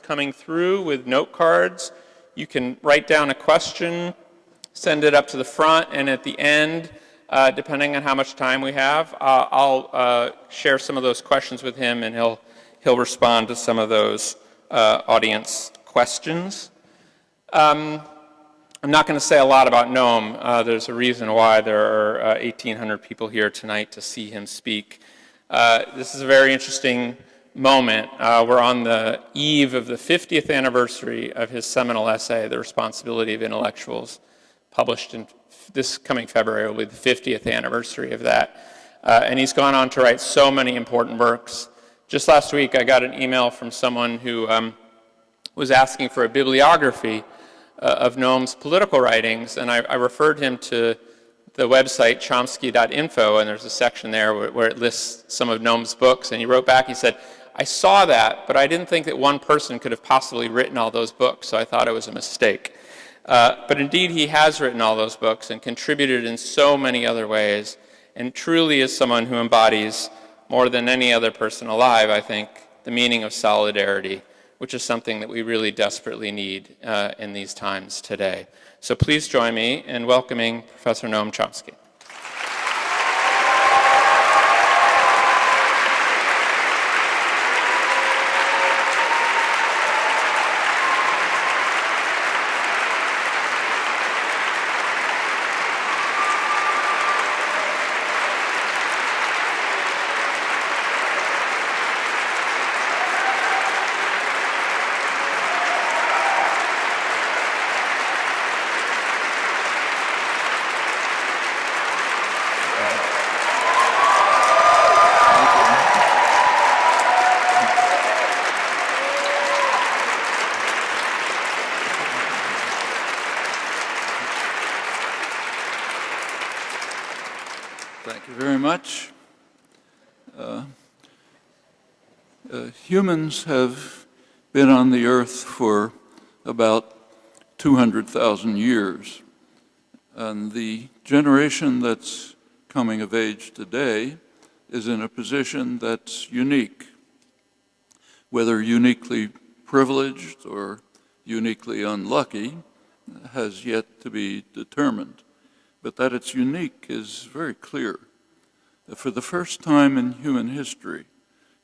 coming through with note cards. You can write down a question, send it up to the front, and at the end, depending on how much time we have, I'll share some of those questions with him, and he'll respond to some of those audience questions. I'm not going to say a lot about Noam. There's a reason why there are 1,800 people here tonight to see him speak. This is a very interesting moment. We're on the eve of the 50th anniversary of his seminal essay, The Responsibility of Intellectuals, published in this coming February. Will be the 50th anniversary of that. And he's gone on to write so many important works. Just last week, I got an email from someone who was asking for a bibliography of Noam's political writings, and I referred him to the website chomsky.info, and there's a section there where it lists some of Noam's books, and he wrote back, he said, I saw that, but I didn't think that one person could have possibly written all those books, so I thought it was a mistake. But indeed, he has written all those books and contributed in so many other ways, and truly is someone who embodies, more than any other person alive, I think, the meaning of solidarity, which is something that we really desperately need in these times today. So please join me in welcoming Professor Noam Chomsky. Thank you very much. Humans have been on the earth for about 200,000 years, and the generation that's coming of age today is in a position that's unique. Whether uniquely privileged or uniquely unlucky has yet to be determined. But that it's unique is very clear. For the first time in human history,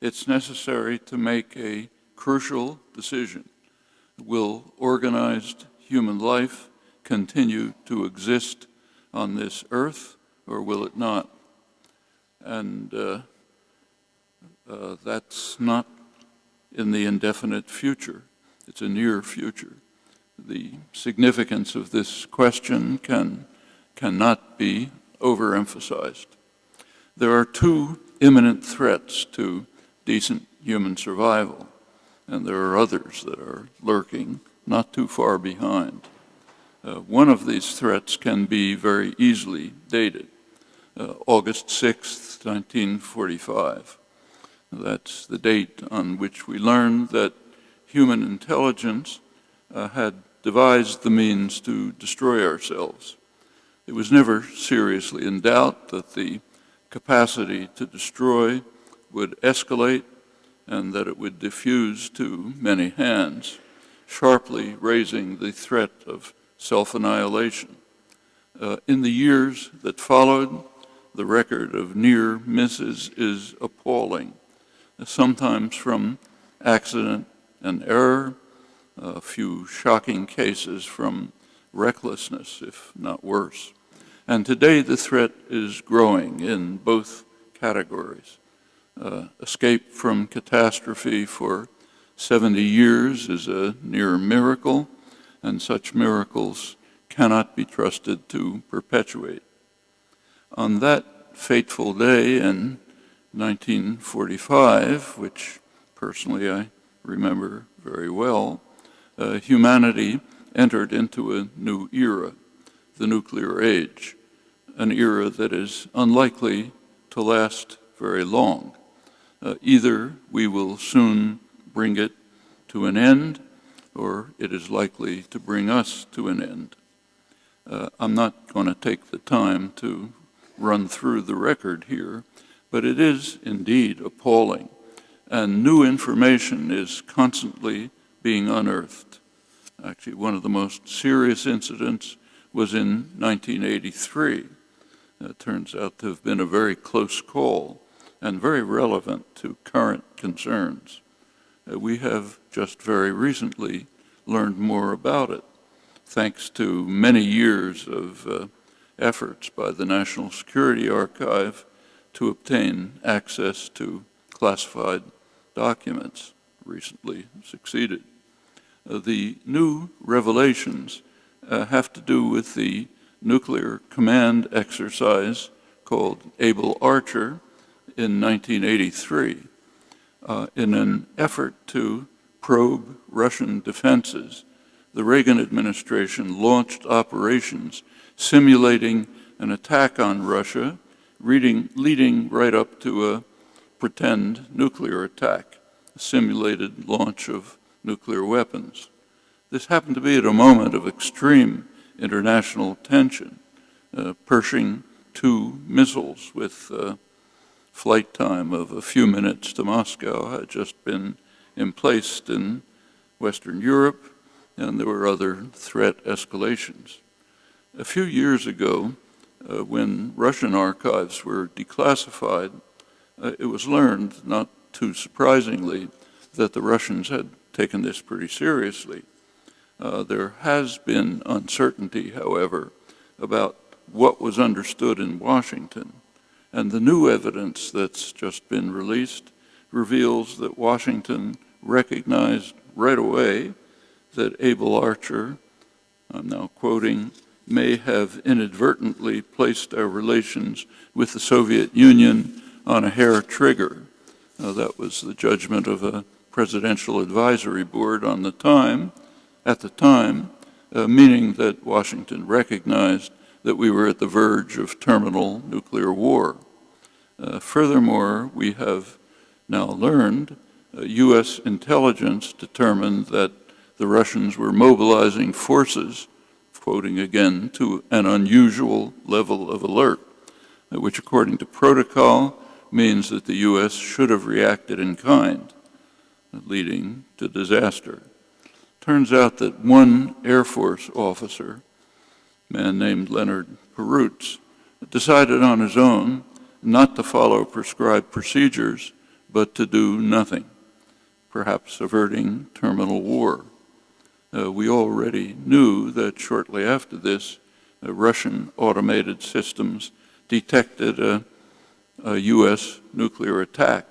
it's necessary to make a crucial decision. Will organized human life continue to exist on this earth, or will it not? And that's not in the indefinite future. It's a near future. The significance of this question cannot be overemphasized. There are two imminent threats to decent human survival, and there are others that are lurking not too far behind. One of these threats can be very easily dated, August 6th, 1945. That's the date on which we learned that human intelligence had devised the means to destroy ourselves. It was never seriously in doubt that the capacity to destroy would escalate and that it would diffuse to many hands, sharply raising the threat of self-annihilation. In the years that followed, the record of near misses is appalling, sometimes from accident and error, a few shocking cases from recklessness, if not worse. And today the threat is growing in both categories. Escape from catastrophe for 70 years is a near miracle, and such miracles cannot be trusted to perpetuate. On that fateful day in 1945, which personally I remember very well, humanity entered into a new era, the nuclear age, an era that is unlikely to last very long. Either we will soon bring it to an end, or it is likely to bring us to an end. I'm not going to take the time to run through the record here, but it is indeed appalling, and new information is constantly being unearthed. Actually, one of the most serious incidents was in 1983. It turns out to have been a very close call and very relevant to current concerns. We have just very recently learned more about it, thanks to many years of efforts by the National Security Archive to obtain access to classified documents. Recently succeeded. The new revelations have to do with the nuclear command exercise called Able Archer in 1983. In an effort to probe Russian defenses, the Reagan administration launched operations simulating an attack on Russia, leading right up to a pretend nuclear attack, a simulated launch of nuclear weapons. This happened to be at a moment of extreme international tension. Pershing 2 missiles with flight time of a few minutes to Moscow had just been emplaced in Western Europe, and there were other threat escalations. A few years ago, when Russian archives were declassified, it was learned, not too surprisingly, that the Russians had taken this pretty seriously. There has been uncertainty, however, about what was understood in Washington, and the new evidence that's just been released reveals that Washington recognized right away that Able Archer, I'm now quoting, may have inadvertently placed our relations with the Soviet Union on a hair trigger. That was the judgment of a presidential advisory board at the time, meaning that Washington recognized that we were at the verge of terminal nuclear war. Furthermore, we have now learned U.S. intelligence determined that the Russians were mobilizing forces, quoting again, to an unusual level of alert, which according to protocol means that the U.S. should have reacted in kind, leading to disaster. Turns out that one Air Force officer, a man named Leonard Perutz, decided on his own not to follow prescribed procedures, but to do nothing, perhaps averting terminal war. We already knew that shortly after this, Russian automated systems detected a U.S. nuclear attack,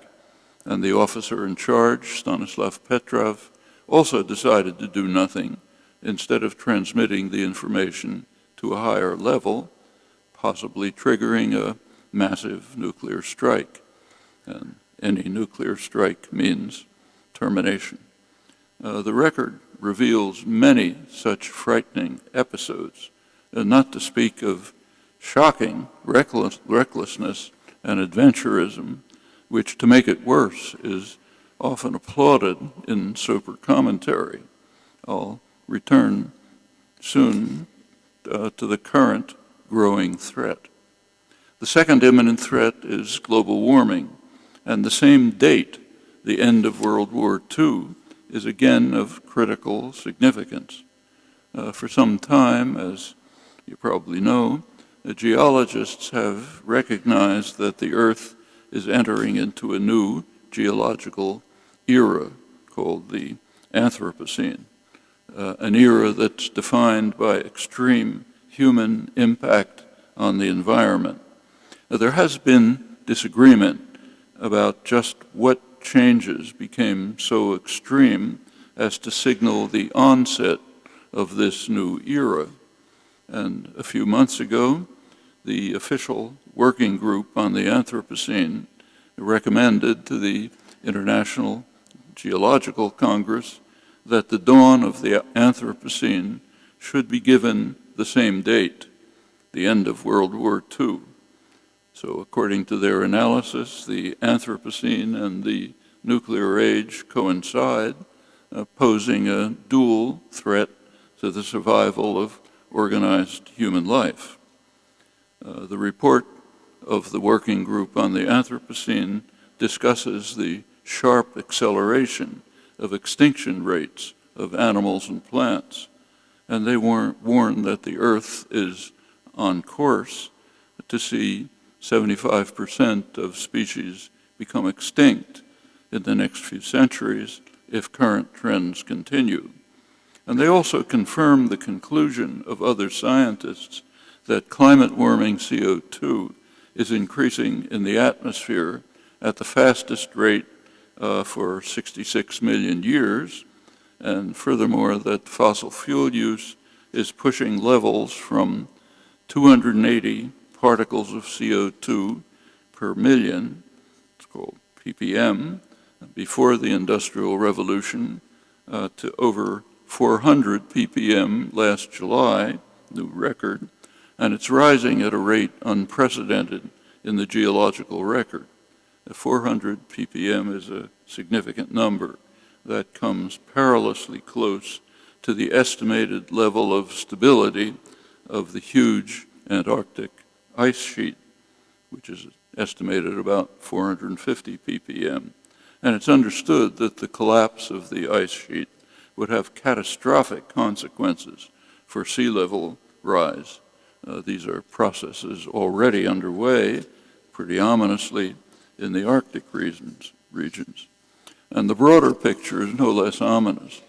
and the officer in charge, Stanislav Petrov, also decided to do nothing instead of transmitting the information to a higher level, possibly triggering a massive nuclear strike. And any nuclear strike means termination. The record reveals many such frightening episodes, not to speak of shocking recklessness and adventurism, which, to make it worse, is often applauded in sober commentary. I'll return soon to the current growing threat. The second imminent threat is global warming, and the same date, the end of World War II, is again of critical significance. For some time, as you probably know, geologists have recognized that the Earth is entering into a new geological era called the Anthropocene, an era that's defined by extreme human impact on the environment. There has been disagreement about just what changes became so extreme as to signal the onset of this new era. And a few months ago, the official working group on the Anthropocene recommended to the International Geological Congress that the dawn of the Anthropocene should be given the same date, the end of World War II. So according to their analysis, the Anthropocene and the nuclear age coincide, posing a dual threat to the survival of organized human life. The report of the working group on the Anthropocene discusses the sharp acceleration of extinction rates of animals and plants. And they warn that the Earth is on course to see 75% of species become extinct in the next few centuries if current trends continue. And they also confirm the conclusion of other scientists that climate warming CO2 is increasing in the atmosphere at the fastest rate for 66 million years, and furthermore that fossil fuel use is pushing levels from 280 particles of CO2 per million, it's called ppm, before the Industrial Revolution, to over 400 ppm last July, new record, and it's rising at a rate unprecedented in the geological record. 400 ppm is a significant number that comes perilously close to the estimated level of stability of the huge Antarctic ice sheet, which is estimated at about 450 ppm. And it's understood that the collapse of the ice sheet would have catastrophic consequences for sea level rise. These are processes already underway, pretty ominously, in the Arctic regions. And the broader picture is no less ominous.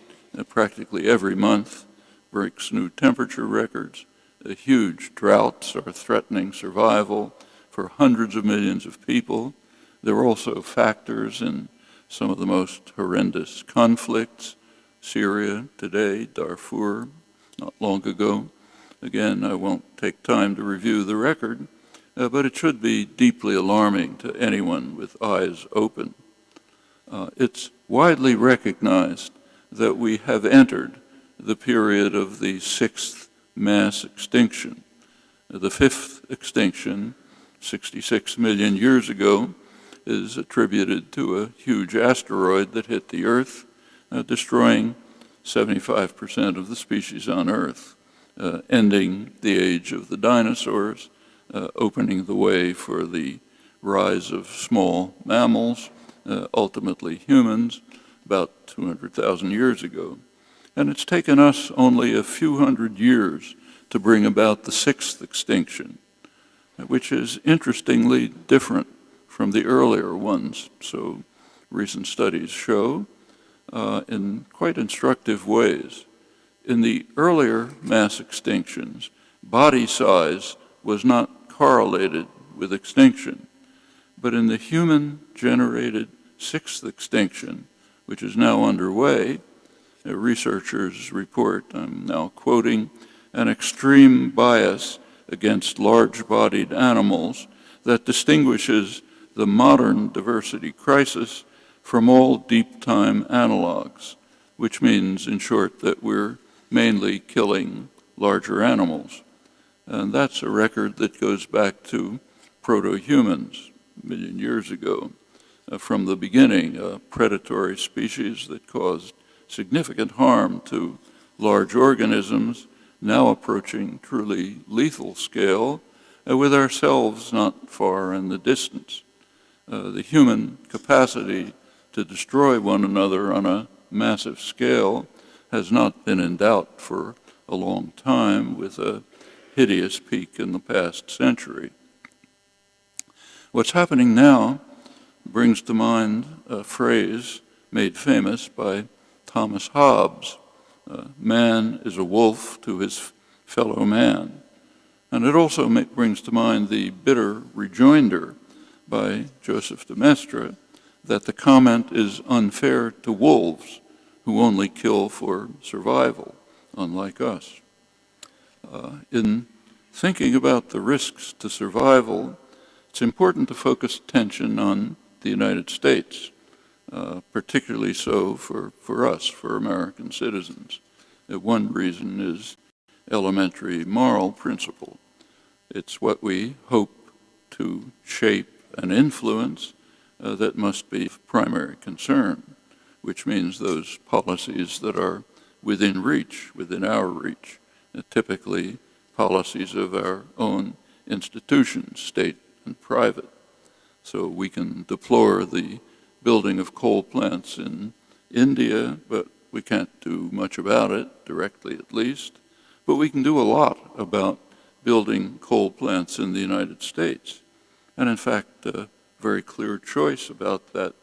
Practically every month breaks new temperature records. Huge droughts are threatening survival for hundreds of millions of people. There are also factors in some of the most horrendous conflicts, Syria today, Darfur not long ago. Again, I won't take time to review the record, but it should be deeply alarming to anyone with eyes open. It's widely recognized that we have entered the period of the sixth mass extinction. The fifth extinction, 66 million years ago, is attributed to a huge asteroid that hit the Earth, destroying 75% of the species on Earth, ending the age of the dinosaurs, opening the way for the rise of small mammals, ultimately humans, about 200,000 years ago. And it's taken us only a few hundred years to bring about the sixth extinction, which is interestingly different from the earlier ones. So recent studies show in quite instructive ways. In the earlier mass extinctions, body size was not correlated with extinction. But in the human-generated sixth extinction, which is now underway, researchers report, I'm now quoting, an extreme bias against large-bodied animals that distinguishes the modern diversity crisis from all deep-time analogs, which means, in short, that we're mainly killing larger animals. And that's a record that goes back to proto-humans a million years ago. From the beginning, a predatory species that caused significant harm to large organisms, now approaching truly lethal scale, with ourselves not far in the distance. The human capacity to destroy one another on a massive scale has not been in doubt for a long time, with a hideous peak in the past century. What's happening now brings to mind a phrase made famous by Thomas Hobbes, man is a wolf to his fellow man. And it also brings to mind the bitter rejoinder by Joseph de Maistre that the comment is unfair to wolves who only kill for survival, unlike us. In thinking about the risks to survival, it's important to focus attention on the United States, particularly so for us, for American citizens. One reason is elementary moral principle. It's what we hope to shape and influence that must be of primary concern, which means those policies that are within reach, within our reach, typically policies of our own institutions, state and private. So we can deplore the building of coal plants in India, but We can't do much about it, directly at least, but we can do a lot about building coal plants in the United States. And in fact, a very clear choice about that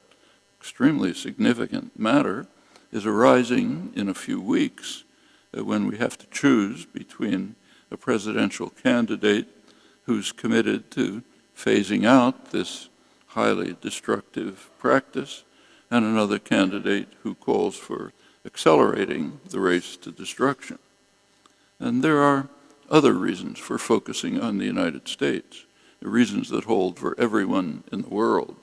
extremely significant matter is arising in a few weeks when we have to choose between a presidential candidate who's committed to phasing out this highly destructive practice and another candidate who calls for accelerating the race to destruction. And there are other reasons for focusing on the United States, the reasons that hold for everyone in the world.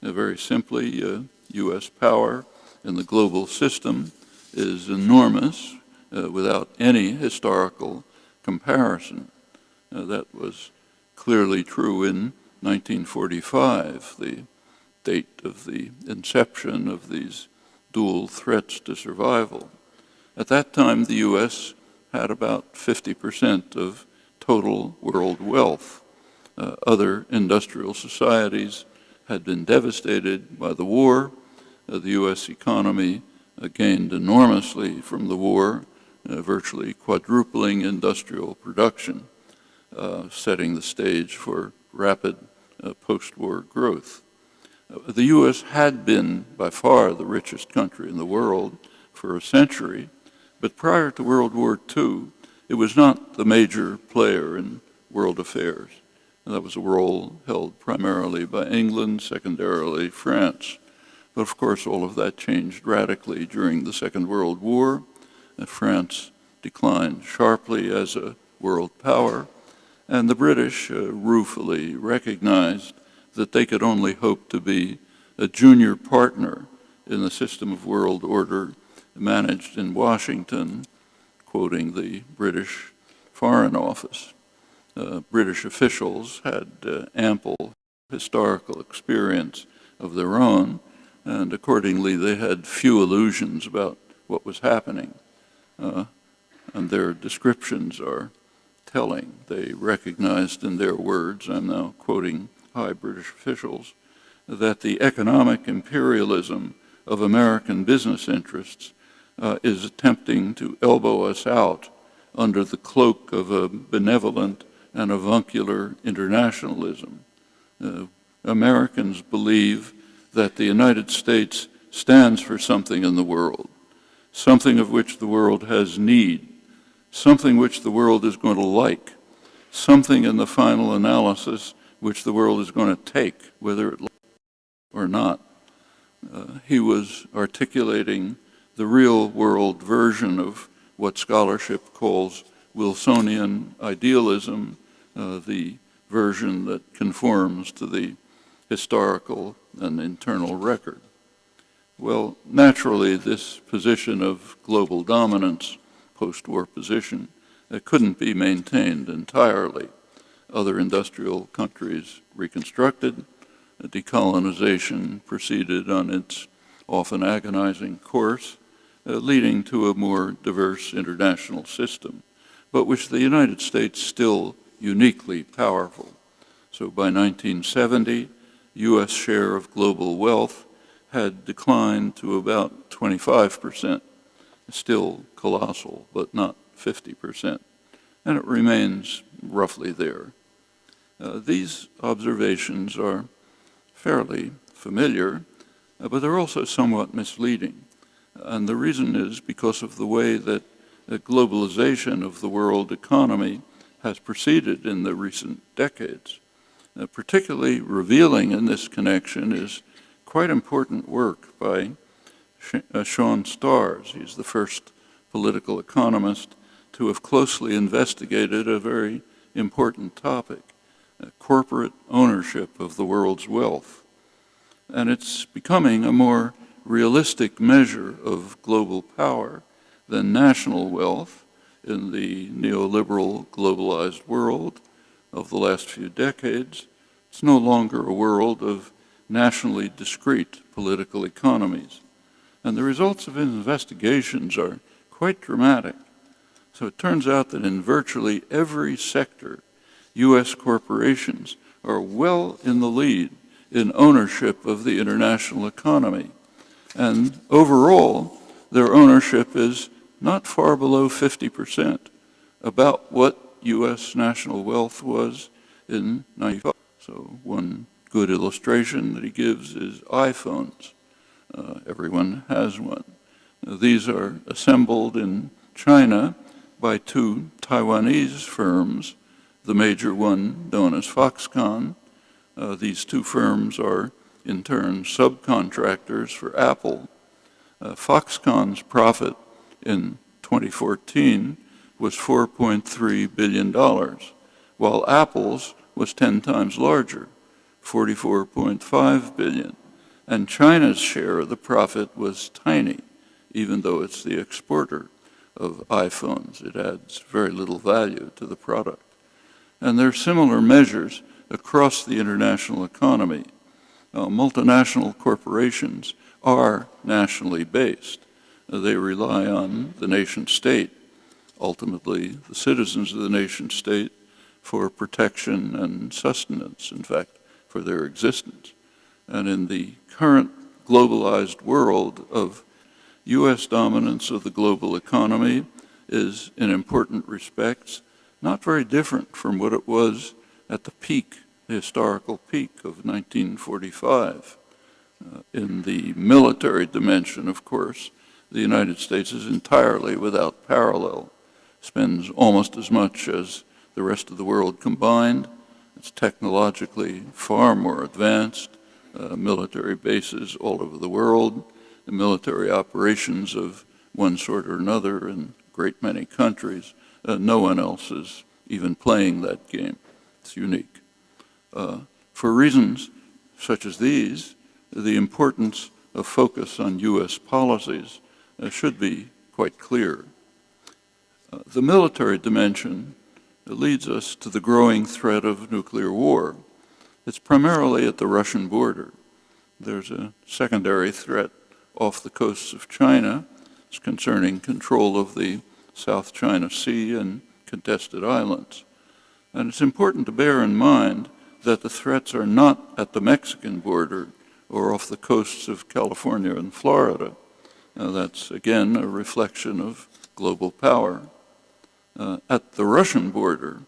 Very simply, U.S. power in the global system is enormous without any historical comparison. That was clearly true in 1945, the date of the inception of these dual threats to survival. At that time, the U.S. had about 50% of total world wealth. Other industrial societies had been devastated by the war. The U.S. economy gained enormously from the war, virtually quadrupling industrial production, setting the stage for rapid post-war growth. The U.S. had been by far the richest country in the world for a century, but prior to World War II, it was not the major player in world affairs. And that was a role held primarily by England, secondarily France. But of course, all of that changed radically during the Second World War. France declined sharply as a world power, and the British ruefully recognized that they could only hope to be a junior partner in the system of world order managed in Washington, quoting the British Foreign Office. British officials had ample historical experience of their own, and accordingly they had few illusions about what was happening. And their descriptions are telling. They recognized in their words, I'm now quoting high British officials, that the economic imperialism of American business interests is attempting to elbow us out under the cloak of a benevolent and avuncular internationalism. Americans believe that the United States stands for something in the world, something of which the world has need, something which the world is going to like, something in the final analysis which the world is going to take, whether it likes it or not. He was articulating the real world version of what scholarship calls Wilsonian idealism, the version that conforms to the historical and internal record. Well, naturally, this position of global dominance, post-war position, couldn't be maintained entirely. Other industrial countries reconstructed, decolonization proceeded on its often agonizing course, leading to a more diverse international system, but which the United States still uniquely powerful. So by 1970, U.S. share of global wealth had declined to about 25%, still colossal, but not 50%, and it remains roughly there. These observations are fairly familiar, but they're also somewhat misleading. And the reason is because of the way that the globalization of the world economy has proceeded in the recent decades. Particularly revealing in this connection is quite important work by Sean Starrs. He's the first political economist to have closely investigated a very important topic, corporate ownership of the world's wealth. And it's becoming a more realistic measure of global power than national wealth in the neoliberal globalized world of the last few decades. It's no longer a world of nationally discrete political economies. And the results of investigations are quite dramatic. So it turns out that in virtually every sector, U.S. corporations are well in the lead in ownership of the international economy. And overall, their ownership is not far below 50%, about what U.S. national wealth was in 95. So one good illustration that he gives is iPhones. Everyone has one. These are assembled in China by two Taiwanese firms, the major one known as Foxconn. These two firms are in turn subcontractors for Apple. Foxconn's profit in 2014 was $4.3 billion, while Apple's was 10 times larger, $44.5 billion. And China's share of the profit was tiny, even though it's the exporter of iPhones. It adds very little value to the product. And there are similar measures across the international economy. Multinational corporations are nationally based. They rely on the nation state, ultimately the citizens of the nation state, for protection and sustenance, in fact, for their existence. And in the current globalized world of U.S. dominance of the global economy is, in important respects, not very different from what it was at the peak, the historical peak of 1945. In the military dimension, of course, the United States is entirely without parallel, spends almost as much as the rest of the world combined. It's technologically far more advanced, military bases all over the world, the military operations of one sort or another in a great many countries. No one else is even playing that game. It's unique. For reasons such as these, the importance of focus on U.S. policies should be quite clear. The military dimension leads us to the growing threat of nuclear war. It's primarily at the Russian border. There's a secondary threat off the coasts of China. It's concerning control of the South China Sea and contested islands. And it's important to bear in mind that the threats are not at the Mexican border or off the coasts of California and Florida. That's, again, a reflection of global power. At the Russian border,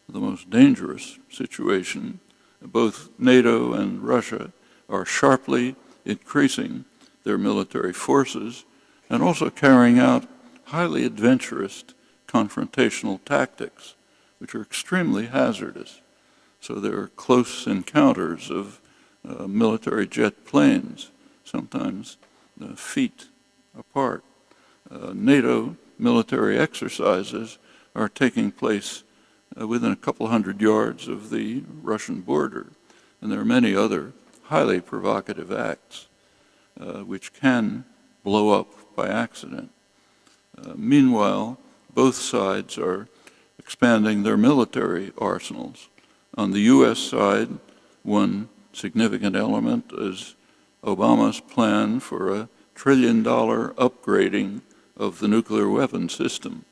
the most dangerous situation, both NATO and Russia are sharply increasing their military forces and also carrying out highly adventurous confrontational tactics, which are extremely hazardous. So there are close encounters of military jet planes, sometimes feet apart. NATO military exercises are taking place within a couple hundred yards of the Russian border. And there are many other highly provocative acts which can blow up by accident. Meanwhile, both sides are expanding their military arsenals. On the U.S. side, one significant element is Obama's plan for a $1 trillion upgrading of the nuclear weapon system.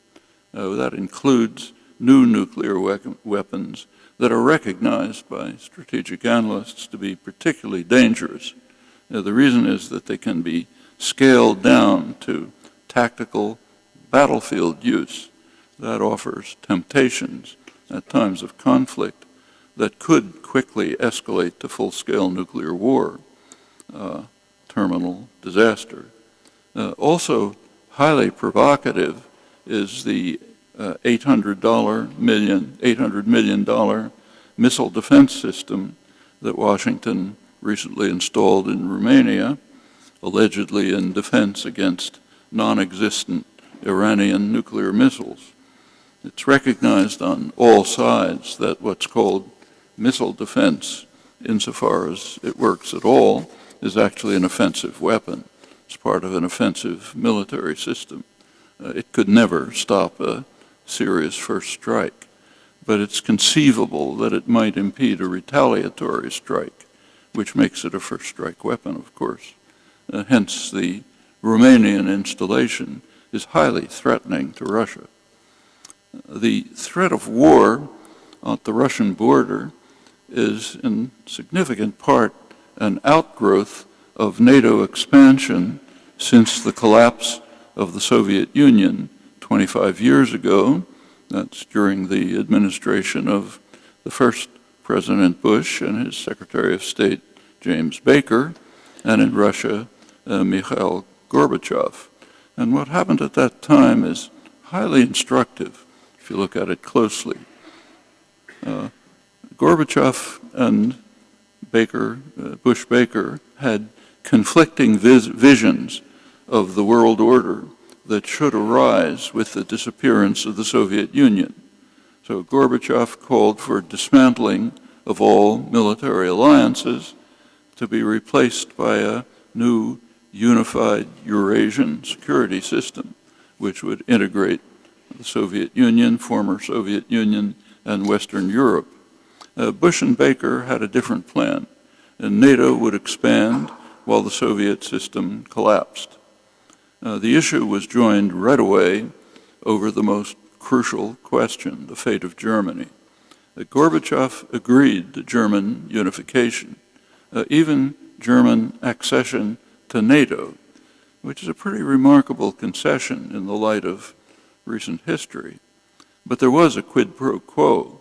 That includes new nuclear weapons that are recognized by strategic analysts to be particularly dangerous. The reason is that they can be scaled down to tactical battlefield use. That offers temptations at times of conflict that could quickly escalate to full-scale nuclear war, terminal disaster. Also highly provocative is the $800 million missile defense system that Washington recently installed in Romania, allegedly in defense against non-existent Iranian nuclear missiles. It's recognized on all sides that what's called missile defense, insofar as it works at all, is actually an offensive weapon. It's part of an offensive military system. It could never stop a serious first strike, but it's conceivable that it might impede a retaliatory strike, which makes it a first strike weapon, of course. Hence, the Romanian installation is highly threatening to Russia. The threat of war at the Russian border is in significant part an outgrowth of NATO expansion since the collapse of the Soviet Union 25 years ago. That's during the administration of the first President Bush and his Secretary of State, James Baker, and in Russia, Mikhail Gorbachev. And what happened at that time is highly instructive, if you look at it closely. Gorbachev and Bush-Baker had conflicting visions of the world order that should arise with the disappearance of the Soviet Union. So Gorbachev called for dismantling of all military alliances to be replaced by a new unified Eurasian security system, which would integrate the Soviet Union, former Soviet Union, and Western Europe. Bush and Baker had a different plan, and NATO would expand while the Soviet system collapsed. The issue was joined right away over the most crucial question, the fate of Germany. Gorbachev agreed to German unification, even German accession to NATO, which is a pretty remarkable concession in the light of recent history. But there was a quid pro quo.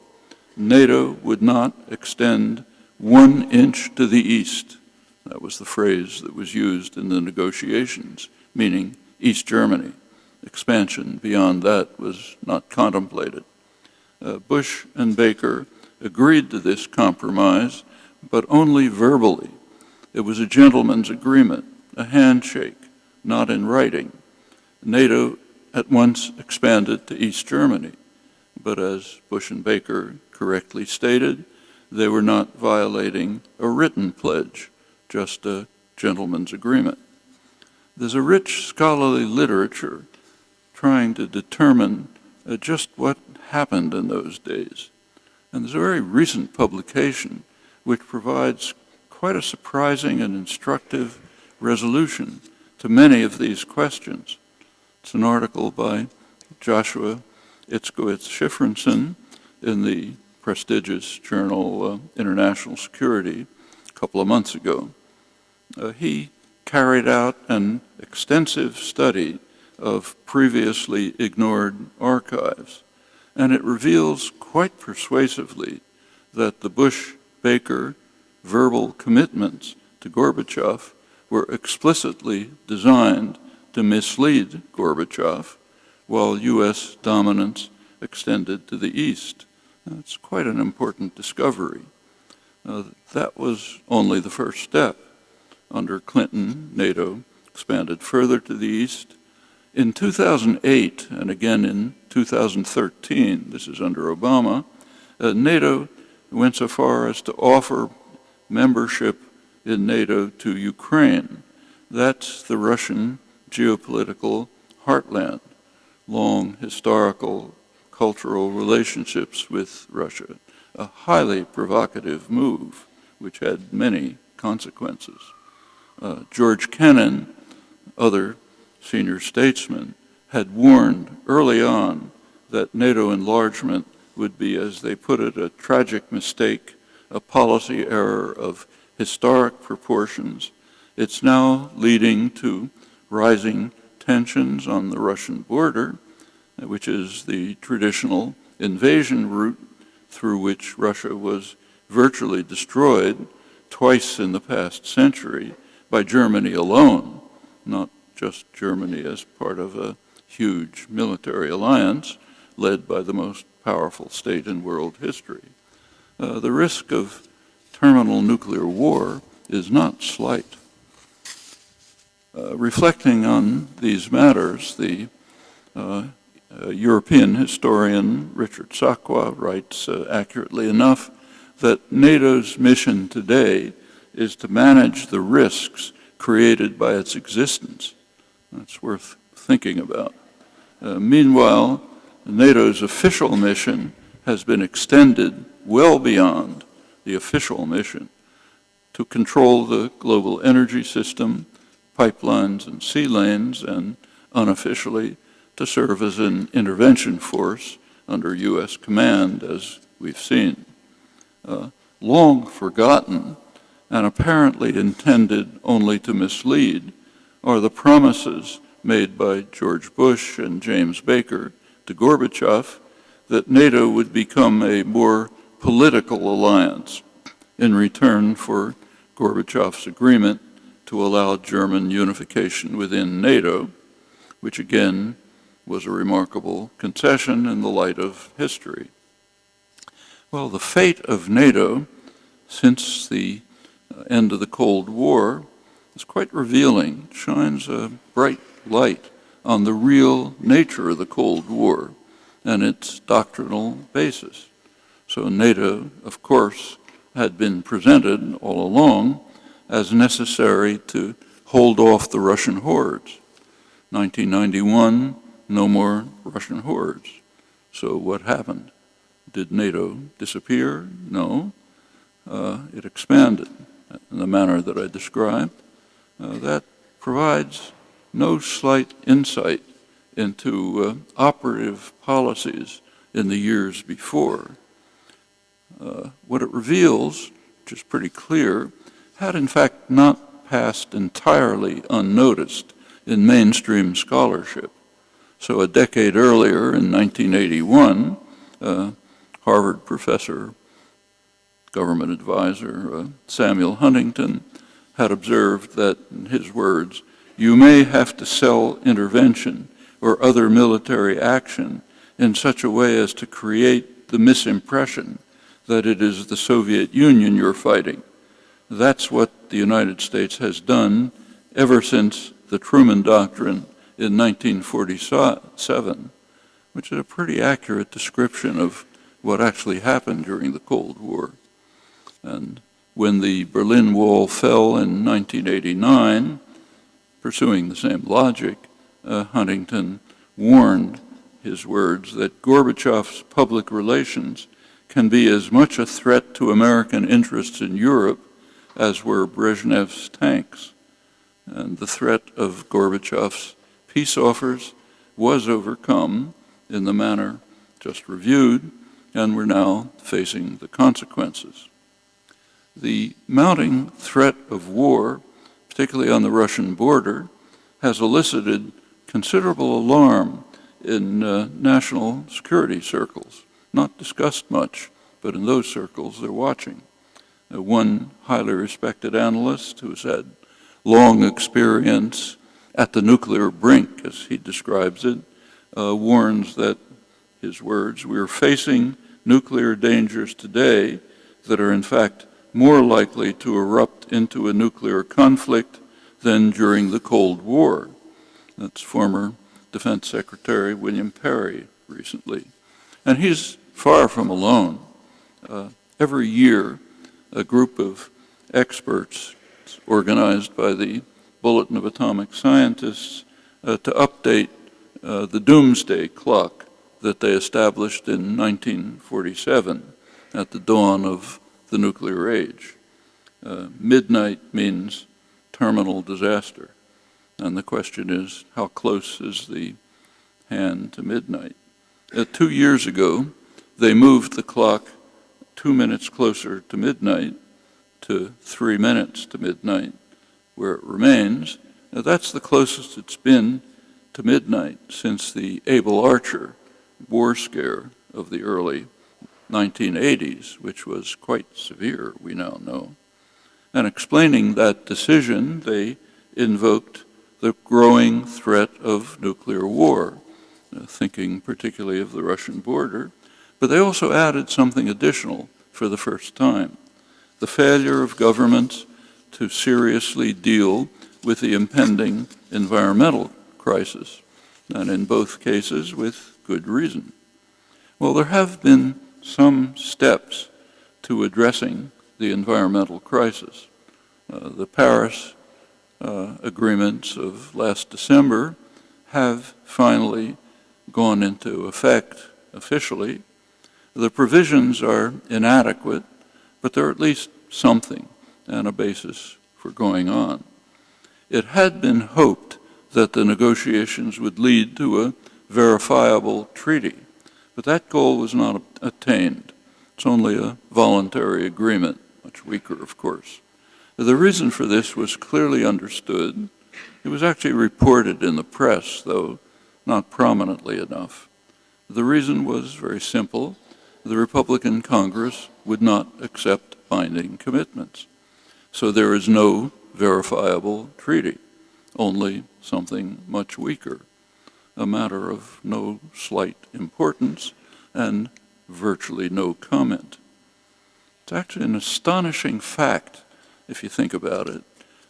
NATO would not extend 1 inch to the east. That was the phrase that was used in the negotiations, meaning East Germany. Expansion beyond that was not contemplated. Bush and Baker agreed to this compromise, but only verbally. It was a gentleman's agreement, a handshake, not in writing. NATO at once expanded to East Germany, but as Bush and Baker correctly stated, they were not violating a written pledge, just a gentleman's agreement. There's a rich scholarly literature trying to determine just what happened in those days. And there's a very recent publication which provides quite a surprising and instructive resolution to many of these questions. It's an article by Joshua Itzkowitz-Shifrinson in the prestigious journal International Security a couple of months ago. He carried out an extensive study of previously ignored archives, and it reveals quite persuasively that the Bush-Baker verbal commitments to Gorbachev were explicitly designed to mislead Gorbachev, while U.S. dominance extended to the east. That's quite an important discovery. That was only the first step. Under Clinton, NATO expanded further to the east. In 2008, and again in 2013, this is under Obama, NATO went so far as to offer membership in NATO to Ukraine. That's the Russian geopolitical heartland, long historical, cultural relationships with Russia, a highly provocative move which had many consequences. George Kennan, other senior statesmen, had warned early on that NATO enlargement would be, as they put it, a tragic mistake, a policy error of historic proportions. It's now leading to rising tensions on the Russian border, which is the traditional invasion route through which Russia was virtually destroyed twice in the past century by Germany alone, not just Germany as part of a huge military alliance led by the most powerful state in world history. The risk of terminal nuclear war is not slight. Reflecting on these matters, the European historian Richard Sakwa writes accurately enough that NATO's mission today is to manage the risks created by its existence. That's worth thinking about. Meanwhile, NATO's official mission has been extended well beyond the official mission to control the global energy system, pipelines and sea lanes, and unofficially to serve as an intervention force under U.S. command, as we've seen. Long forgotten and apparently intended only to mislead are the promises made by George Bush and James Baker to Gorbachev that NATO would become a more political alliance in return for Gorbachev's agreement to allow German unification within NATO, which again was a remarkable concession in the light of history. Well, the fate of NATO since the end of the Cold War is quite revealing. It shines a bright light on the real nature of the Cold War and its doctrinal basis. So NATO, of course, had been presented all along as necessary to hold off the Russian hordes. 1991, no more Russian hordes. So what happened? Did NATO disappear? No. It expanded in the manner that I described. That provides no slight insight into operative policies in the years before. What it reveals, which is pretty clear, had in fact not passed entirely unnoticed in mainstream scholarship. So a decade earlier, in 1981, Harvard professor, government advisor Samuel Huntington had observed that, in his words, you may have to sell intervention or other military action in such a way as to create the misimpression that it is the Soviet Union you're fighting. That's what the United States has done ever since the Truman Doctrine in 1947, which is a pretty accurate description of what actually happened during the Cold War. And when the Berlin Wall fell in 1989, pursuing the same logic, Huntington warned, his words, that Gorbachev's public relations can be as much a threat to American interests in Europe as were Brezhnev's tanks. And the threat of Gorbachev's peace offers was overcome in the manner just reviewed, and we're now facing the consequences. The mounting threat of war, particularly on the Russian border, has elicited considerable alarm in national security circles. Not discussed much, but in those circles they're watching. One highly respected analyst who's had long experience at the nuclear brink, as he describes it, warns that, his words, we are facing nuclear dangers today that are in fact more likely to erupt into a nuclear conflict than during the Cold War. That's former Defense Secretary William Perry recently. And he's far from alone. Every year, a group of experts organized by the Bulletin of Atomic Scientists to update the doomsday clock that they established in 1947 at the dawn of the nuclear age. Midnight means terminal disaster. And the question is, how close is the hand to midnight? 2 years ago, they moved the clock 2 minutes closer to midnight to 3 minutes to midnight, where it remains. Now, that's the closest it's been to midnight since the Able Archer war scare of the early 1980s, which was quite severe, we now know. And explaining that decision, they invoked the growing threat of nuclear war, thinking particularly of the Russian border. But they also added something additional for the first time: the failure of governments to seriously deal with the impending environmental crisis, and in both cases with good reason. Well, there have been some steps to addressing the environmental crisis. The Paris agreements of last December have finally gone into effect officially. The provisions are inadequate, but they're at least something and a basis for going on. It had been hoped that the negotiations would lead to a verifiable treaty, but that goal was not attained. It's only a voluntary agreement, much weaker, of course. The reason for this was clearly understood. It was actually reported in the press, though not prominently enough. The reason was very simple. The Republican Congress would not accept binding commitments. So there is no verifiable treaty, only something much weaker, a matter of no slight importance and virtually no comment. It's actually an astonishing fact, if you think about it,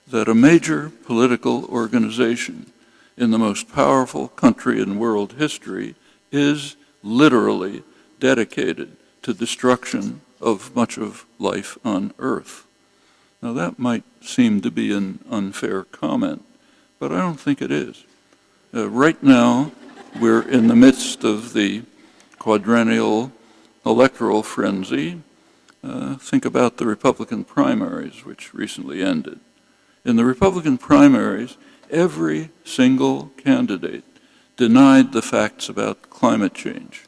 that a major political organization in the most powerful country in world history is literally dedicated to destruction of much of life on Earth. Now that might seem to be an unfair comment, but I don't think it is. Right now, we're in the midst of the quadrennial electoral frenzy. Think about the Republican primaries, which recently ended. In the Republican primaries, every single candidate denied the facts about climate change.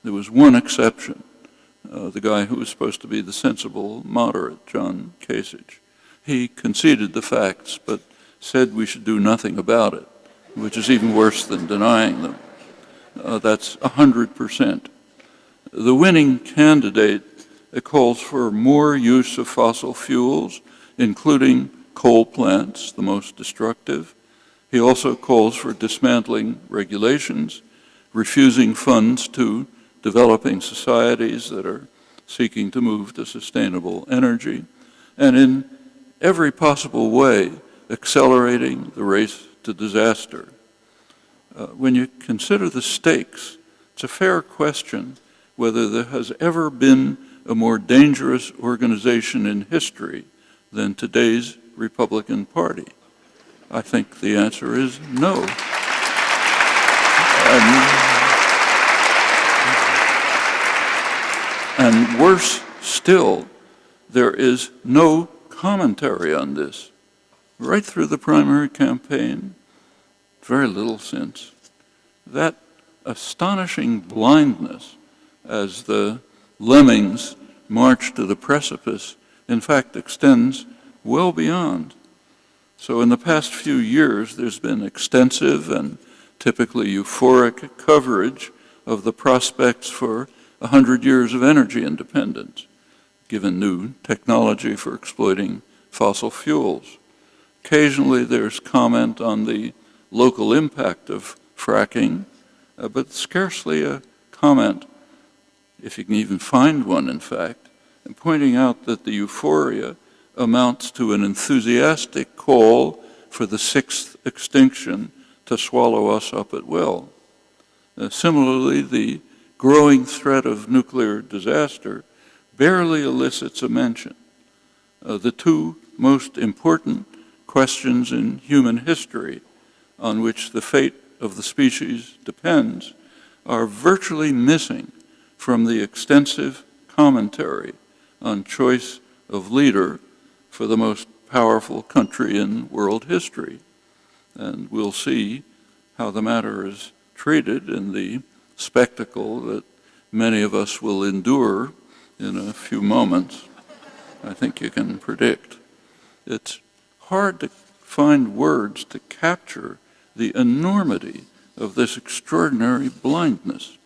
There was one exception, the guy who was supposed to be the sensible moderate, John Kasich. He conceded the facts, but said we should do nothing about it, which is even worse than denying them. That's 100%. The winning candidate calls for more use of fossil fuels, including coal plants, the most destructive. He also calls for dismantling regulations, refusing funds to developing societies that are seeking to move to sustainable energy, and in every possible way accelerating the race to disaster. When you consider the stakes, it's a fair question whether there has ever been a more dangerous organization in history than today's Republican Party. I think the answer is no. And worse still, there is no commentary on this. Right through the primary campaign, very little since. That astonishing blindness as the lemmings march to the precipice, in fact, extends well beyond. So in the past few years, there's been extensive and typically euphoric coverage of the prospects for 100 years of energy independence, given new technology for exploiting fossil fuels. Occasionally there's comment on the local impact of fracking, but scarcely a comment, if you can even find one in fact, and pointing out that the euphoria amounts to an enthusiastic call for the sixth extinction to swallow us up at will. Similarly, the growing threat of nuclear disaster barely elicits a mention. The two most important questions in human history on which the fate of the species depends are virtually missing from the extensive commentary on choice of leader for the most powerful country in world history. And we'll see how the matter is treated in the spectacle that many of us will endure in a few moments. I think you can predict. It's hard to find words to capture the enormity of this extraordinary blindness.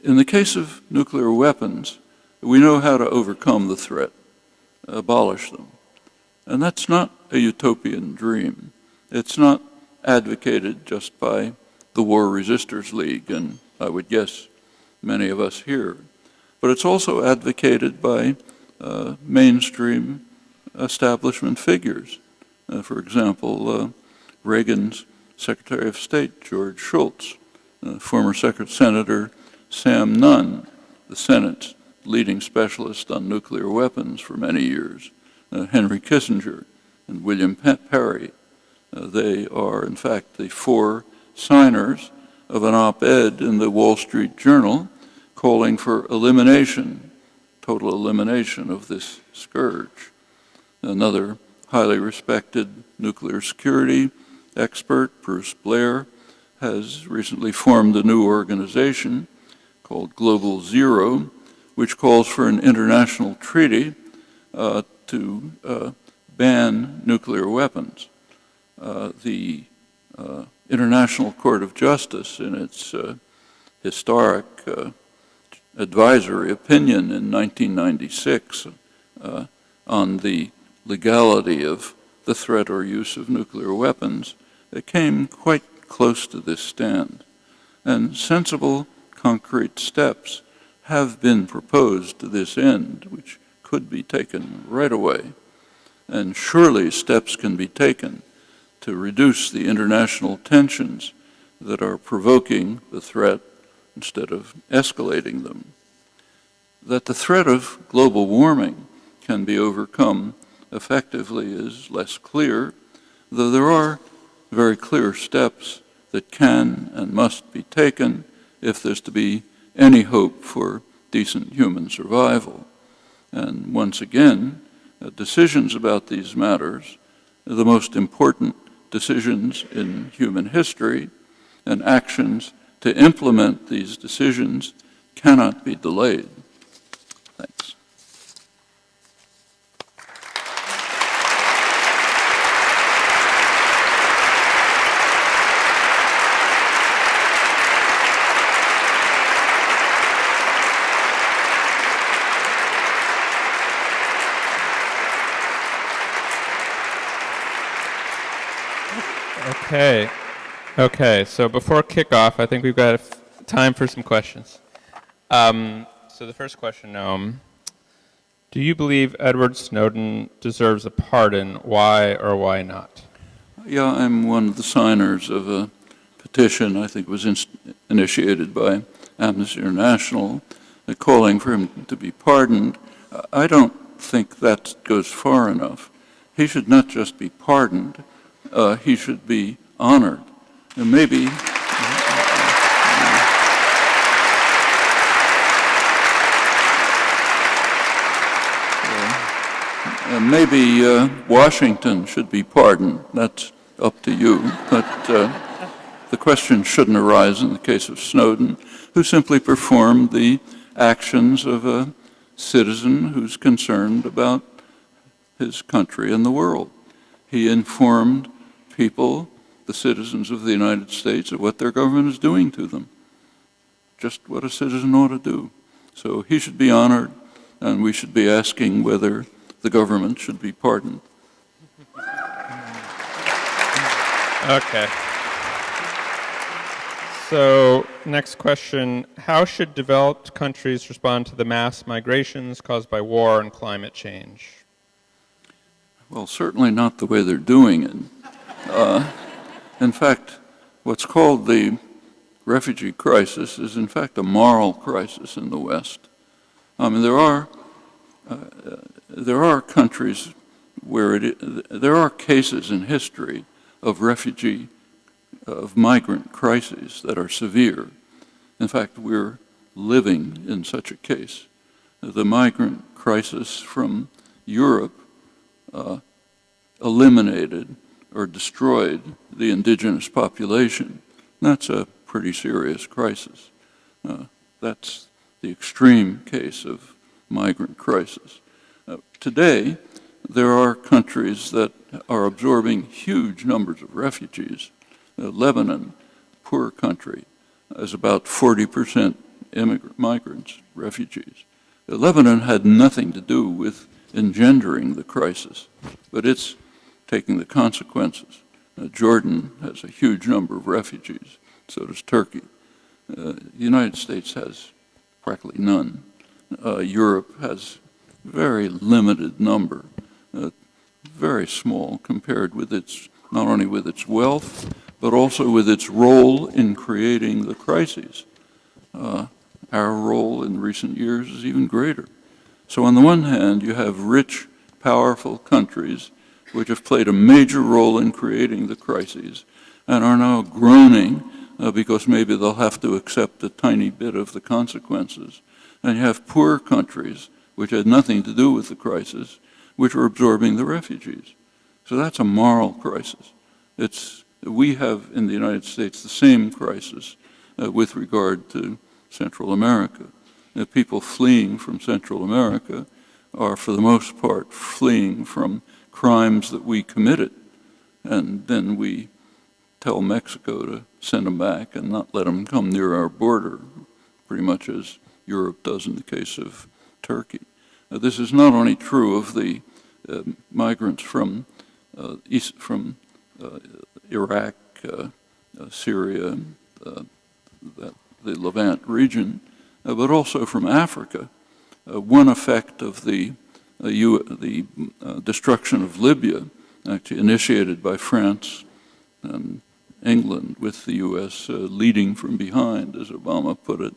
In the case of nuclear weapons, we know how to overcome the threat, abolish them. And that's not a utopian dream. It's not advocated just by the War Resisters League, and I would guess many of us here. But it's also advocated by mainstream establishment figures. For example, Reagan's Secretary of State, George Shultz, former Senator Sam Nunn, the Senate's leading specialist on nuclear weapons for many years, Henry Kissinger and William Perry. They are, in fact, the four signers of an op-ed in the Wall Street Journal calling for elimination, total elimination of this scourge. Another highly respected nuclear security expert, Bruce Blair, has recently formed a new organization called Global Zero, which calls for an international treaty to ban nuclear weapons. the International Court of Justice, in its historic advisory opinion in 1996 on the legality of the threat or use of nuclear weapons, it came quite close to this stand. And sensible, concrete steps have been proposed to this end, which could be taken right away. And surely steps can be taken to reduce the international tensions that are provoking the threat instead of escalating them. That the threat of global warming can be overcome effectively is less clear, though there are very clear steps that can and must be taken if there's to be any hope for decent human survival. And once again, decisions about these matters, the most important decisions in human history, and actions to implement these decisions cannot be delayed. Thanks. Okay, so before kickoff, I think we've got time for some questions. So the first question, Noam, do you believe Edward Snowden deserves a pardon? Why or why not? Yeah, I'm one of the signers of a petition, I think it was initiated by Amnesty International, calling for him to be pardoned. I don't think that goes far enough. He should not just be pardoned, he should be honored. And maybe Washington should be pardoned. That's up to you. But the question shouldn't arise in the case of Snowden, who simply performed the actions of a citizen who's concerned about his country and the world. He informed people, the citizens of the United States, of what their government is doing to them. Just what a citizen ought to do. So he should be honored, and we should be asking whether the government should be pardoned. Okay. So, next question. How should developed countries respond to the mass migrations caused by war and climate change? Well, certainly not the way they're doing it. In fact, what's called the refugee crisis is in fact a moral crisis in the West. I mean, there are countries where there are cases in history of migrant crises that are severe. In fact, we're living in such a case. The migrant crisis from Europe eliminated or destroyed the indigenous population. That's a pretty serious crisis. That's the extreme case of migrant crisis. Today, there are countries that are absorbing huge numbers of refugees. Lebanon, poor country, is about 40% migrants, refugees. Lebanon had nothing to do with engendering the crisis, but it's taking the consequences. Jordan has a huge number of refugees, so does Turkey. The United States has practically none. Europe has very limited number, very small compared with its, not only with its wealth, but also with its role in creating the crises. Our role in recent years is even greater. So on the one hand, you have rich, powerful countries which have played a major role in creating the crises and are now groaning because maybe they'll have to accept a tiny bit of the consequences. And you have poor countries which had nothing to do with the crisis, which are absorbing the refugees. So that's a moral crisis. We have in the United States the same crisis with regard to Central America. People fleeing from Central America are, for the most part, fleeing from crimes that we committed. and then we tell Mexico to send them back and not let them come near our border, pretty much as Europe does in the case of Turkey. This is not only true of the migrants from Iraq, Syria, the Levant region, but also from Africa. One effect of the destruction of Libya, actually initiated by France and England, with the U.S. Leading from behind, as Obama put it,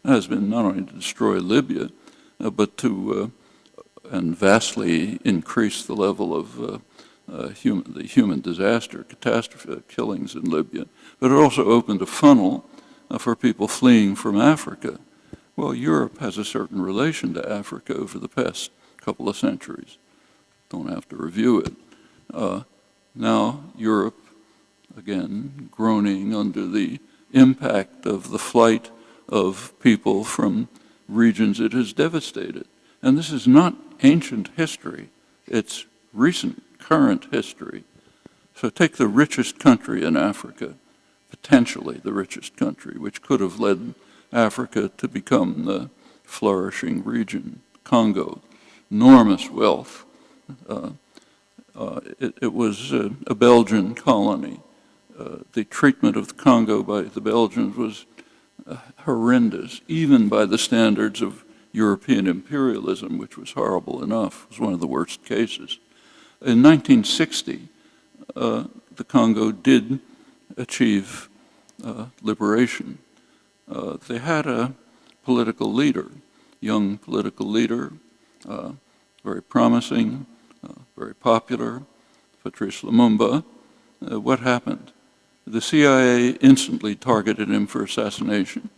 has been not only to destroy Libya, but to and vastly increase the level of the human disaster, catastrophe, killings in Libya. But it also opened a funnel for people fleeing from Africa. Well, Europe has a certain relation to Africa over the past couple of centuries. Don't have to review it. Now Europe, again, groaning under the impact of the flight of people from regions it has devastated. And this is not ancient history, it's recent, current history. So take the richest country in Africa, potentially the richest country, which could have led Africa to become the flourishing region, Congo, enormous wealth. It was a Belgian colony. The treatment of the Congo by the Belgians was horrendous, even by the standards of European imperialism, which was horrible enough. It was one of the worst cases. In 1960, the Congo did achieve liberation. They had a political leader, young political leader, very promising, very popular, Patrice Lumumba. What happened? The CIA instantly targeted him for assassination,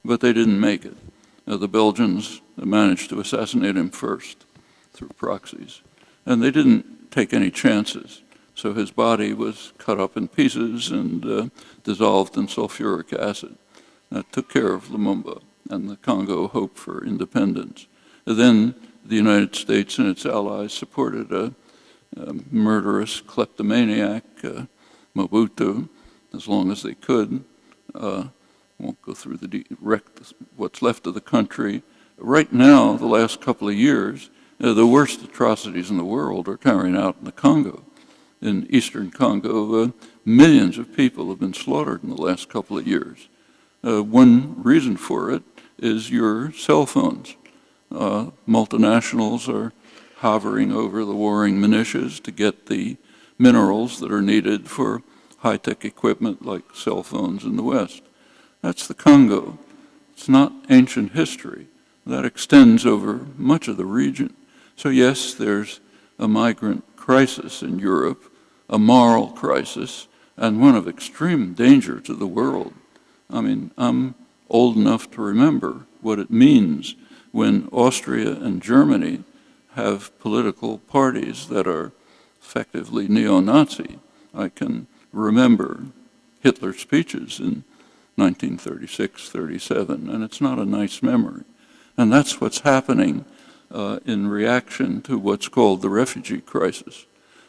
but they didn't make it. The Belgians managed to assassinate him first through proxies, and they didn't take any chances. So his body was cut up in pieces and dissolved in sulfuric acid. That took care of Lumumba, and the Congo hoped for independence. Then the United States and its allies supported a murderous kleptomaniac, Mobutu, as long as they could. Won't go through what's left of the country. Right now, the last couple of years, the worst atrocities in the world are carried out in the Congo. In eastern Congo, millions of people have been slaughtered in the last couple of years. One reason for it is your cell phones. Multinationals are hovering over the warring militias to get the minerals that are needed for high-tech equipment like cell phones in the West. That's the Congo. It's not ancient history. That extends over much of the region. So yes, there's a migrant crisis in Europe, a moral crisis, and one of extreme danger to the world. I mean, I'm old enough to remember what it means when Austria and Germany have political parties that are effectively neo-Nazi. I can remember Hitler's speeches in 1936, 37, and it's not a nice memory. And that's what's happening in reaction to what's called the refugee crisis.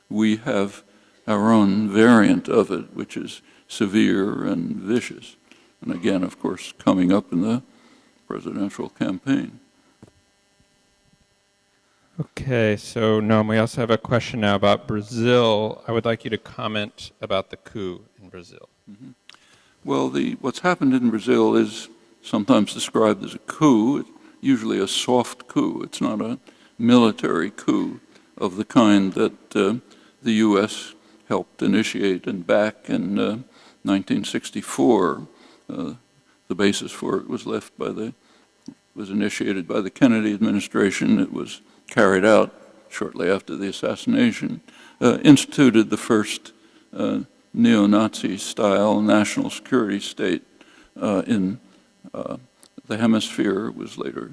We have our own variant of it, which is severe and vicious. And again, of course, coming up in the presidential campaign. Okay, so Noam, we also have a question now about Brazil. I would like you to comment about the coup in Brazil. Mm-hmm. Well, what's happened in Brazil is sometimes described as a coup. It's usually a soft coup. It's not a military coup of the kind that the U.S. helped initiate and back in 1964. The basis for it was was initiated by the Kennedy administration. It was carried out shortly after the assassination, instituted the first neo-Nazi style national security state in the hemisphere. It was later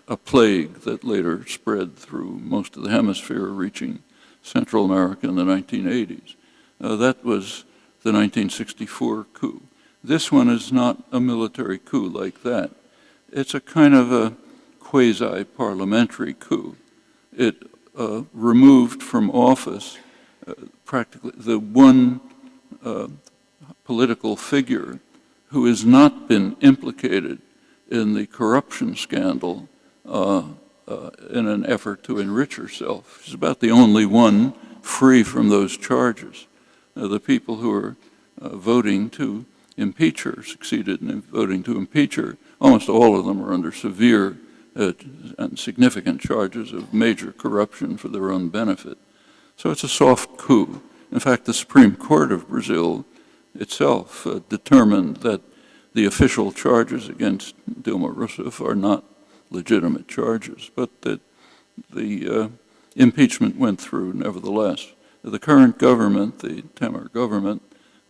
a plague that later spread through most of the hemisphere, reaching Central America in the 1980s. That was the 1964 coup. This one is not a military coup like that. It's a kind of a quasi-parliamentary coup. It removed from office practically the one political figure who has not been implicated in the corruption scandal in an effort to enrich herself. She's about the only one free from those charges. The people who are voting to impeach her, succeeded in voting to impeach her, almost all of them are under severe and significant charges of major corruption for their own benefit. So it's a soft coup. In fact, the Supreme Court of Brazil itself determined that the official charges against Dilma Rousseff are not legitimate charges, but that the impeachment went through nevertheless. The current government, the Temer government,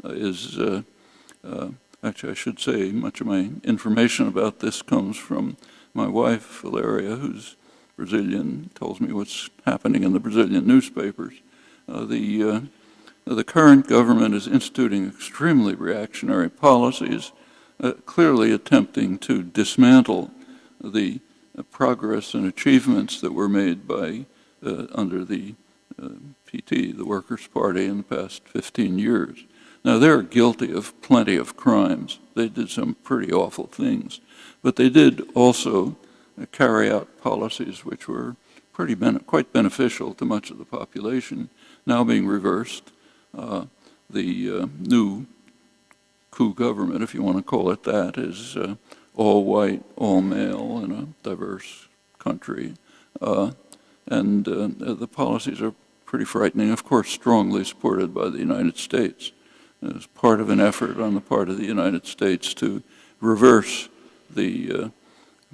is, actually I should say much of my information about this comes from my wife, Valeria, who's Brazilian, tells me what's happening in the Brazilian newspapers. The current government is instituting extremely reactionary policies, clearly attempting to dismantle the progress and achievements that were made by under the PT, the Workers' Party, in the past 15 years. Now, they're guilty of plenty of crimes. They did some pretty awful things, but they did also carry out policies which were quite beneficial to much of the population, now being reversed. The new coup government, if you want to call it that, is all white, all male, in a diverse country. And the policies are pretty frightening, of course, strongly supported by the United States. As part of an effort on the part of the United States to reverse the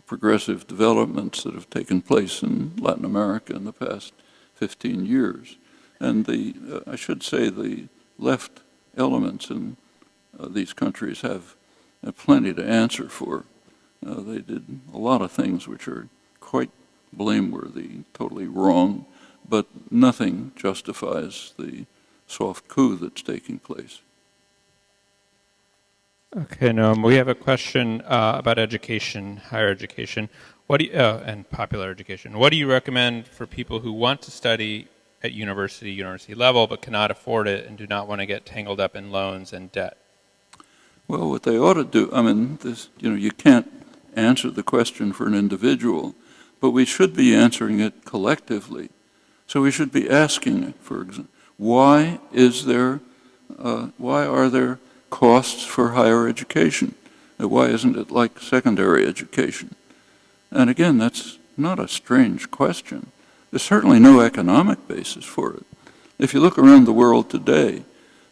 progressive developments that have taken place in Latin America in the past 15 years. And I should say the left elements in these countries have plenty to answer for. They did a lot of things which are quite blameworthy, totally wrong, but nothing justifies the soft coup that's taking place. Okay, Noam, we have a question about education, higher education, and popular education. What do you recommend for people who want to study at university level, but cannot afford it and do not want to get tangled up in loans and debt? Well, what they ought to do, I mean, you can't answer the question for an individual, but we should be answering it collectively. So we should be asking, for example, why are there costs for higher education? Why isn't it like secondary education? And again, that's not a strange question. There's certainly no economic basis for it. If you look around the world today,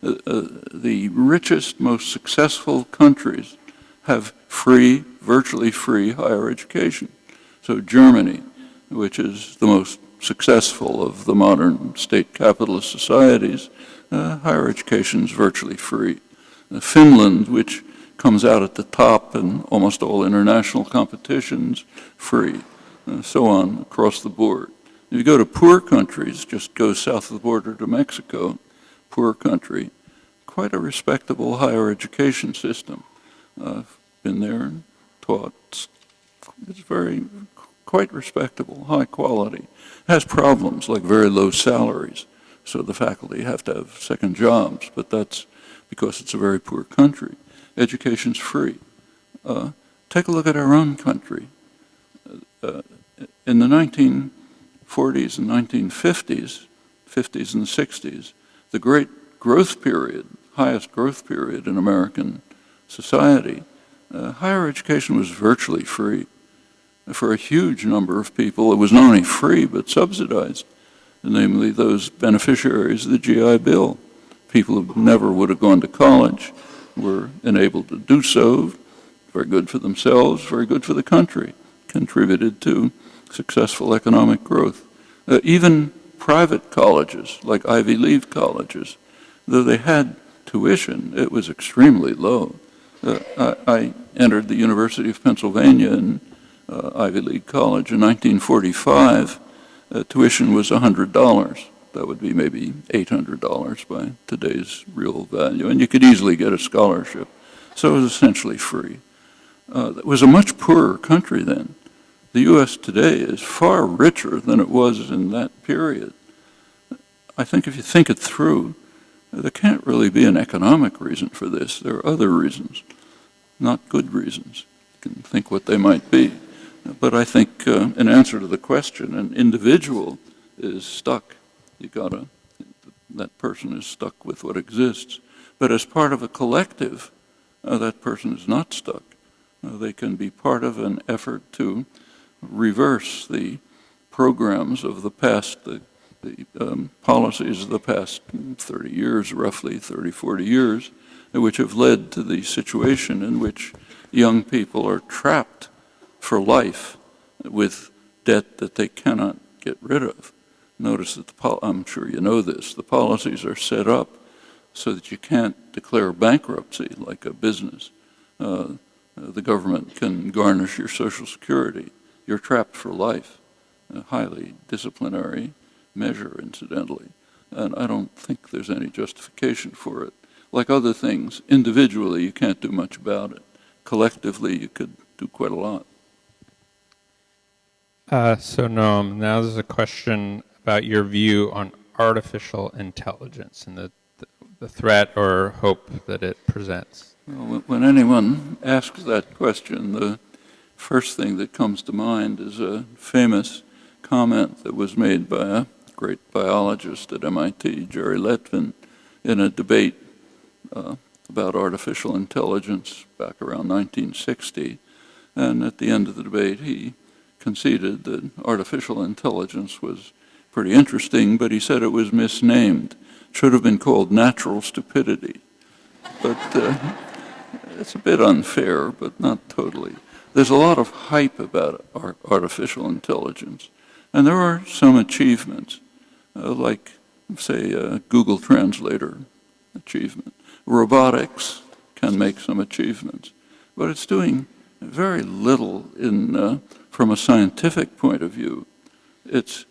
the richest, most successful countries have free, virtually free higher education. So Germany, which is the most successful of the modern state capitalist societies, higher education is virtually free. Finland, which comes out at the top in almost all international competitions, free, so on across the board. If you go to poor countries, just go south of the border to Mexico, poor country, quite a respectable higher education system. I've been there and taught. It's quite respectable, high quality. It has problems like very low salaries, so the faculty have to have second jobs, but that's because it's a very poor country. Education's free. Take a look at our own country. In the 1940s and 1950s, 50s and 60s, the great growth period, highest growth period in American society, higher education was virtually free. For a huge number of people, it was not only free but subsidized, namely those beneficiaries of the GI Bill. People who never would have gone to college were enabled to do so. Very good for themselves, very good for the country, contributed to successful economic growth. Even private colleges, like Ivy League colleges, though they had tuition, it was extremely low. I entered the University of Pennsylvania in Ivy League College in 1945. Tuition was $100. That would be maybe $800 by today's real value, and you could easily get a scholarship. So it was essentially free. It was a much poorer country then. The U.S. today is far richer than it was in that period. I think if you think it through, There can't really be an economic reason for this. There are other reasons, not good reasons. You can think what they might be. But I think in answer to the question, an individual is stuck. That person is stuck with what exists. But as part of a collective, that person is not stuck. They can be part of an effort to reverse the programs of the past, the policies of the past 30 years, roughly 30, 40 years, which have led to the situation in which young people are trapped for life with debt that they cannot get rid of. Notice that I'm sure you know this, the policies are set up so that you can't declare bankruptcy like a business. The government can garnish your Social Security. You're trapped for life. A highly disciplinary measure, incidentally. And I don't think there's any justification for it. Like other things, individually you can't do much about it. Collectively you could do quite a lot. So Noam, now there's a question about your view on artificial intelligence and the threat or hope that it presents. Well, when anyone asks that question, the first thing that comes to mind is a famous comment that was made by a great biologist at MIT, Jerry Letvin, in a debate about artificial intelligence back around 1960. And at the end of the debate, he conceded that artificial intelligence was pretty interesting, but he said it was misnamed. It should have been called natural stupidity. But it's a bit unfair, but not totally. There's a lot of hype about artificial intelligence, and there are some achievements, like, say, a Google Translator achievement. Robotics can make some achievements, but it's doing very little from a scientific point of view. It's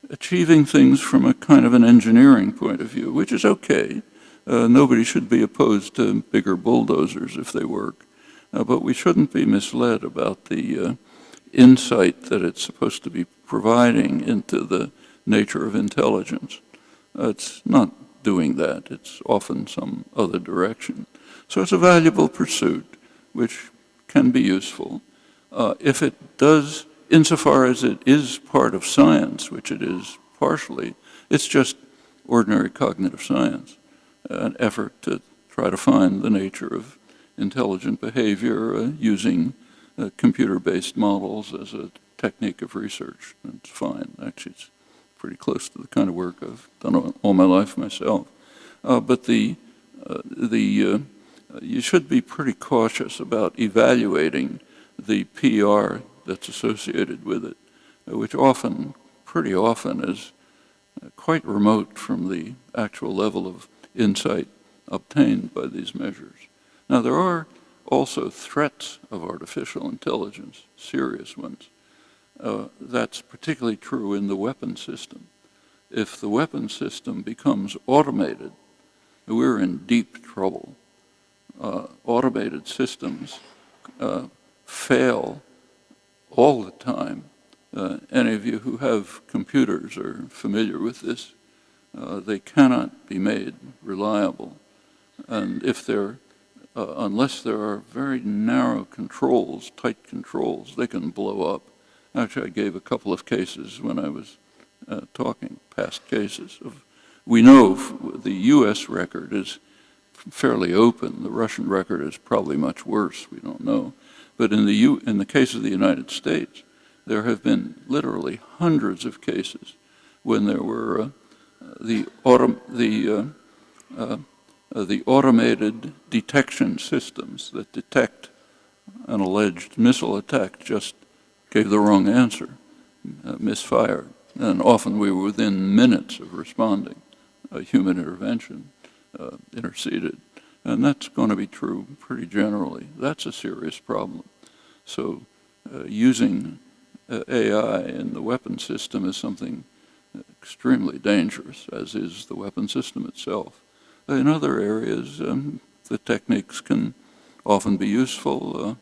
achieving things from a kind of an engineering point of view, which is okay. Nobody should be opposed to bigger bulldozers if they work. But we shouldn't be misled about the insight that it's supposed to be providing into the nature of intelligence. It's not doing that. It's often some other direction. So it's a valuable pursuit, which can be useful. If it does, insofar as it is part of science, which it is partially, it's just ordinary cognitive science, an effort to try to find the nature of intelligent behavior using computer-based models as a technique of research. It's fine. Actually, it's pretty close to the kind of work I've done all my life myself. But you should be pretty cautious about evaluating the PR that's associated with it, which pretty often is quite remote from the actual level of insight obtained by these measures. Now, there are also threats of artificial intelligence, serious ones. That's particularly true in the weapon system. If the weapon system becomes automated, we're in deep trouble. Automated systems fail all the time. Any of you who have computers are familiar with this. They cannot be made reliable. And if unless there are very narrow controls, tight controls, they can blow up. Actually, I gave a couple of cases when I was talking, past cases. We know the U.S. record is fairly open. The Russian record is probably much worse. We don't know. But in the case of the United States, there have been literally hundreds of cases when there were the automated detection systems that detect an alleged missile attack just gave the wrong answer, misfired. And often we were within minutes of responding. Human intervention interceded. And that's going to be true pretty generally. That's a serious problem. So using AI in the weapon system is something extremely dangerous, as is the weapon system itself. In other areas, the techniques can often be useful.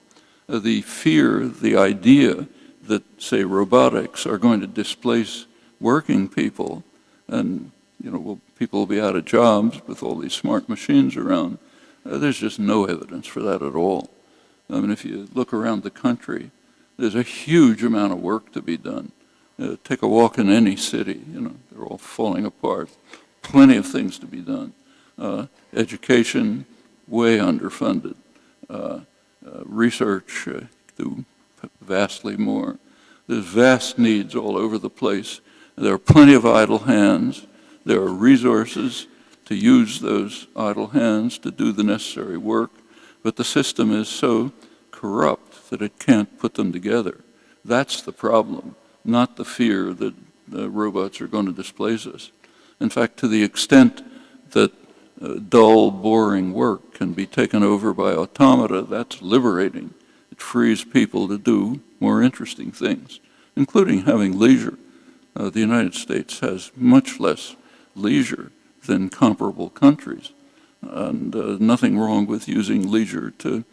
The fear, the idea that, say, robotics are going to displace working people and will people will be out of jobs with all these smart machines around. There's just no evidence for that at all. I mean, if you look around the country, there's a huge amount of work to be done. Take a walk in any city, they're all falling apart. Plenty of things to be done. Education, way underfunded. Research, do vastly more. There's vast needs all over the place. There are plenty of idle hands. There are resources to use those idle hands to do the necessary work, but the system is so corrupt that it can't put them together. That's the problem, not the fear that robots are going to displace us. In fact, to the extent that dull, boring work can be taken over by automata, that's liberating. It frees people to do more interesting things, including having leisure. The United States has much less leisure than comparable countries, and nothing wrong with using leisure to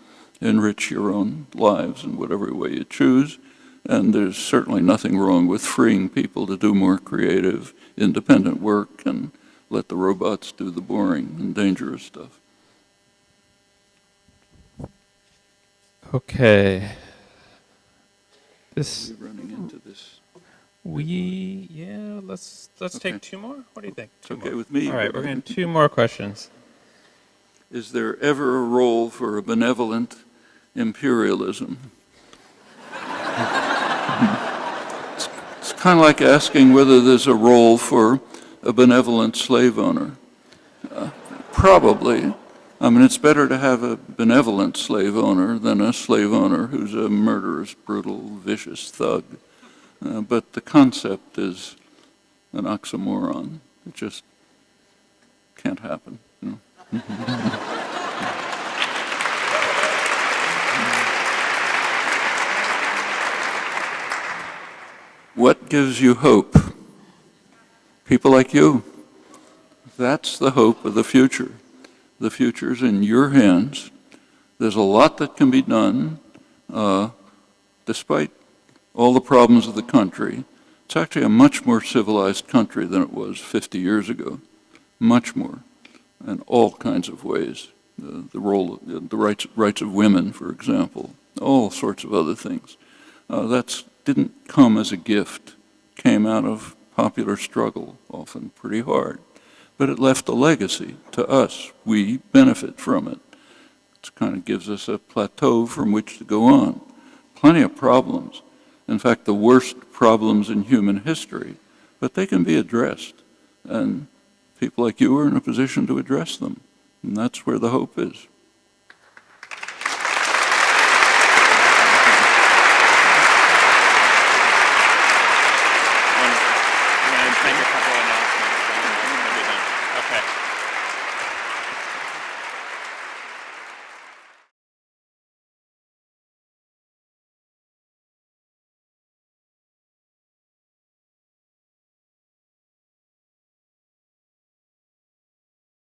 enrich your own lives in whatever way you choose, and there's certainly nothing wrong with freeing people to do more creative, independent work and let the robots do the boring and dangerous stuff. Okay. We're running into this. Let's Okay. take two more. What do you think? It's okay with me. All right, we're going to 2 more questions. Is there ever a role for a benevolent imperialism? It's kind of like asking whether there's a role for a benevolent slave owner. Probably. I mean, it's better to have a benevolent slave owner than a slave owner who's a murderous, brutal, vicious thug. But the concept is an oxymoron. It just can't happen. What gives you hope? People like you. That's the hope of the future. The future's in your hands. There's a lot that can be done, despite all the problems of the country. It's actually a much more civilized country than it was 50 years ago. Much more, in all kinds of ways. The rights of women, for example, all sorts of other things. That didn't come as a gift. Came out of popular struggle, often pretty hard. But it left a legacy to us. We benefit from it. It kind of gives us a plateau from which to go on. Plenty of problems. In fact, the worst problems in human history, but they can be addressed. And people like you are in a position to address them. And that's where the hope is.